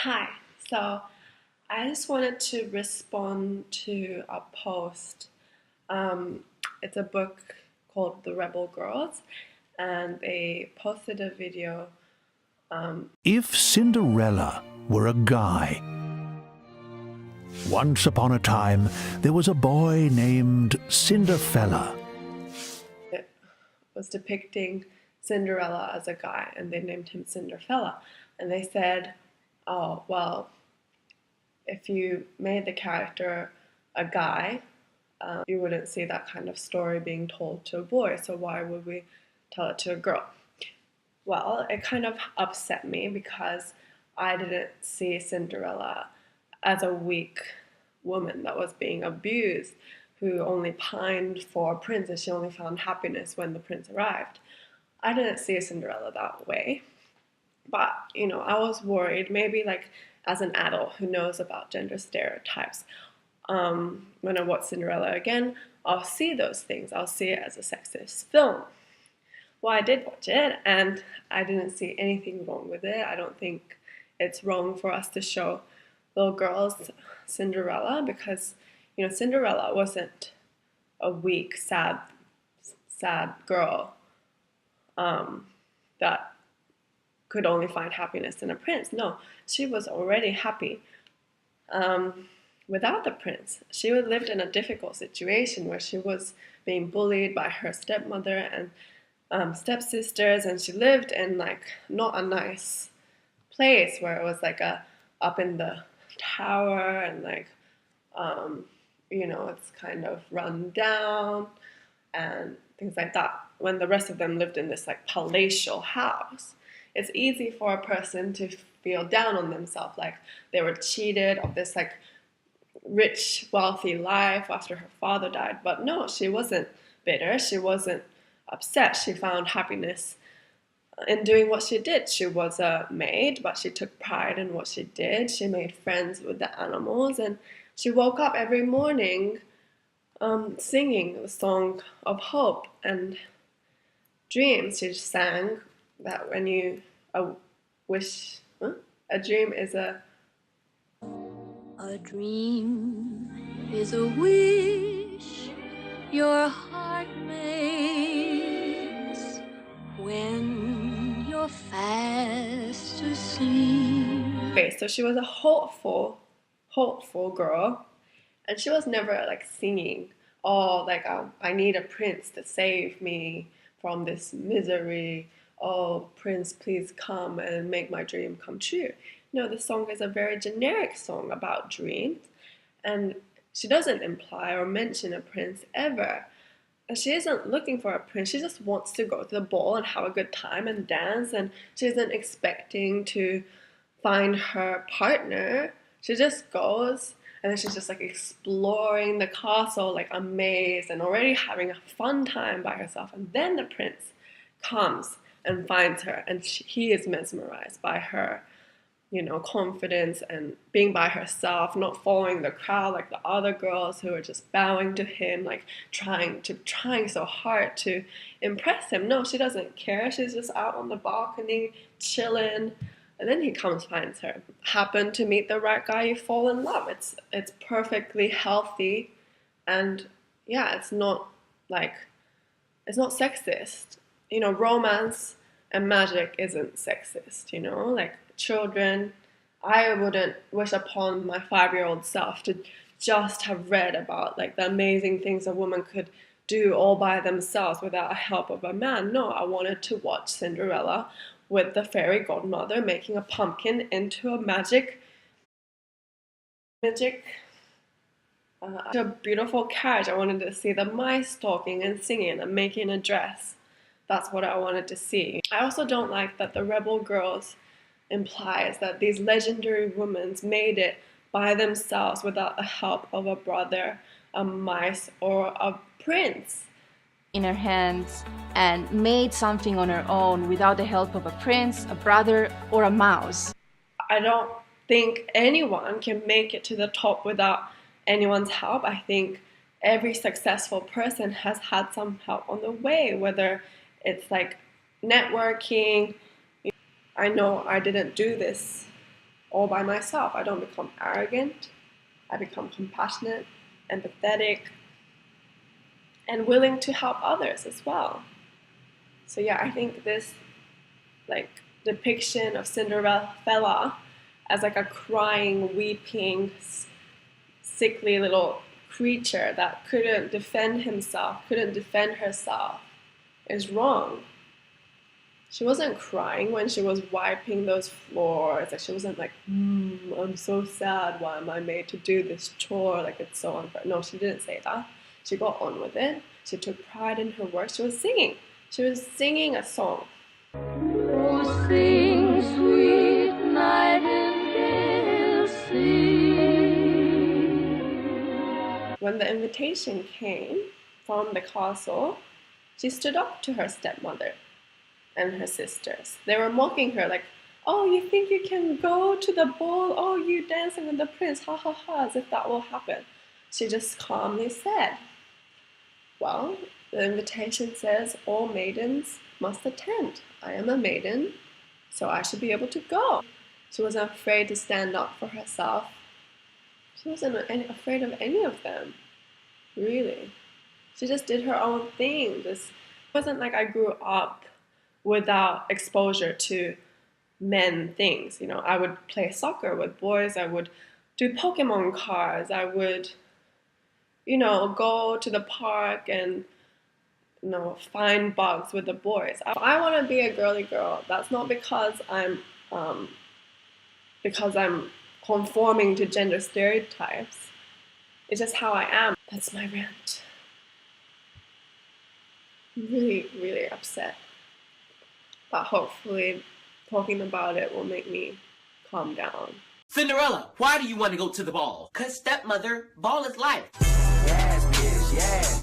Hi, so I just wanted to respond to a post. Um, it's a book called The Rebel Girls, and they posted a video. If Cinderella were a guy. Once upon a time, there was a boy named Cinderfella. It was depicting Cinderella as a guy, and they named him Cinderfella. And they said, oh, well, if you made the character a guy, you wouldn't see that kind of story being told to a boy, so why would we tell it to a girl? Well, it kind of upset me because I didn't see Cinderella as a weak woman that was being abused, who only pined for a prince and she only found happiness when the prince arrived. I didn't see Cinderella that way. But, I was worried, maybe like as an adult who knows about gender stereotypes, when I watch Cinderella again, I'll see those things. I'll see it as a sexist film. Well, I did watch it, and I didn't see anything wrong with it. I don't think it's wrong for us to show little girls Cinderella because, Cinderella wasn't a weak, sad girl that could only find happiness in a prince. No, she was already happy without the prince. She lived in a difficult situation where she was being bullied by her stepmother and stepsisters, and she lived in like not a nice place where it was like up in the tower and like it's kind of run down and things like that. When the rest of them lived in this like palatial house, it's easy for a person to feel down on themselves, like they were cheated of this like rich, wealthy life after her father died. But no, she wasn't bitter. She wasn't upset. She found happiness in doing what she did. She was a maid, but she took pride in what she did. She made friends with the animals, and she woke up every morning singing the song of hope and dreams. She sang that when you a dream is a dream is a wish your heart makes when you're fast asleep. Okay, so she was a hopeful girl, and she was never like singing, oh, like I need a prince to save me from this misery. Oh, prince, please come and make my dream come true. No, the song is a very generic song about dreams, and she doesn't imply or mention a prince ever. And she isn't looking for a prince. She just wants to go to the ball and have a good time and dance, and she isn't expecting to find her partner. She just goes, and then she's just like exploring the castle, like amazed and already having a fun time by herself. And then the prince comes and finds her, and he is mesmerized by her, confidence and being by herself, not following the crowd like the other girls who are just bowing to him, like trying so hard to impress him. No, she doesn't care. She's just out on the balcony chilling. And then he comes, finds her. Happen to meet the right guy, you fall in love. It's perfectly healthy, and yeah, it's not sexist. Romance and magic isn't sexist. Like children, I wouldn't wish upon my 5-year-old self to just have read about like the amazing things a woman could do all by themselves without the help of a man. No, I wanted to watch Cinderella with the fairy godmother making a pumpkin into a a beautiful carriage. I wanted to see the mice talking and singing and making a dress. That's what I wanted to see. I also don't like that the rebel girls implies that these legendary women made it by themselves without the help of a brother, a mice, or a prince. In her hands and made something on her own without the help of a prince, a brother, or a mouse. I don't think anyone can make it to the top without anyone's help. I think every successful person has had some help on the way, whether it's like networking. I know I didn't do this all by myself. I don't become arrogant. I become compassionate, empathetic, and willing to help others as well. So yeah, I think this like depiction of Cinderella as like a crying, weeping, sickly little creature that couldn't defend himself, couldn't defend herself, is wrong. She wasn't crying when she was wiping those floors. Like she wasn't like, I'm so sad. Why am I made to do this chore? Like it's so unfair. No, she didn't say that. She got on with it. She took pride in her work. She was singing. She was singing a song. Oh, sing, sweet nightingale, sing. When the invitation came from the castle, she stood up to her stepmother and her sisters. They were mocking her like, oh, you think you can go to the ball? Oh, you dancing with the prince, ha ha ha, as if that will happen. She just calmly said, well, the invitation says all maidens must attend. I am a maiden, so I should be able to go. She wasn't afraid to stand up for herself. She wasn't afraid of any of them, really. She just did her own thing. It wasn't like I grew up without exposure to men things. You know, I would play soccer with boys. I would do Pokemon cards. I would, go to the park and, find bugs with the boys. I want to be a girly girl. That's not because I'm conforming to gender stereotypes. It's just how I am. That's my rant. I'm really, really upset. But hopefully talking about it will make me calm down. Cinderella, why do you want to go to the ball? 'Cause stepmother, ball is life. Yes, bitch, yes.